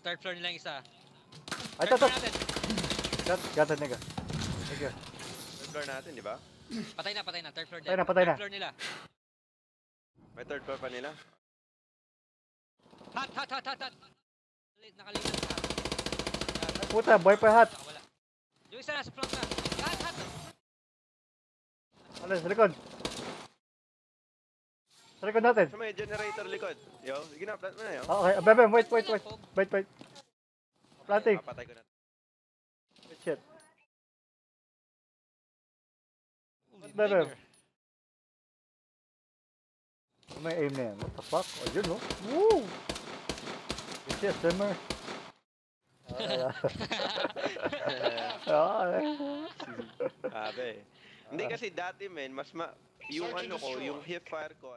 Sa third floor nila yung isa. Ay, Third ito. floor natin. Got it, nigga. Thank you. Third floor natin, di ba? Patay na. Third floor din. Patay na. Third floor nila. May third floor pa nila. Hot. Nakalimutan sa hot. Puta, boy pa hat. Wala. Yung isa nasa front na. Hot. Ano, sa likod. Sa likod natin. Sa may generator likod. Yo, sige na, plant mo na yo. Okay, bebe, wait. Planting. Papatay ko na. Shit. Bebe. May aim na yan. What the fuck? Oh, yun, no? Woo! Shit, simmer. Sabi. Hindi kasi dati, men, yung ano ko, yung hip fire ko.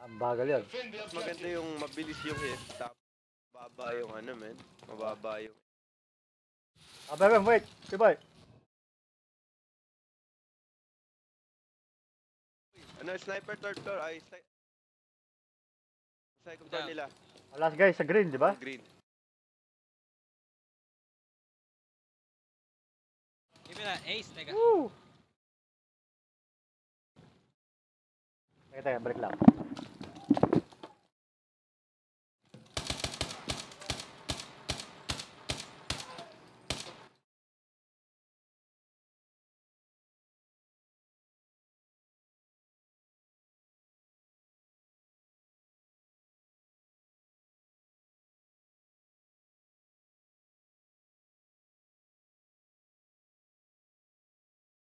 Ang bagal yan. Mas maganda yung mabilis yung hit. Tapos, mababa yung ano, men. Mababa yung... Bebe, wait. Goodbye. Ano, sniper third floor. Ay, second floor nila. Last guy sa green, di ba? Green. Give me that ace, nigga. Woo! Teka, balik lang.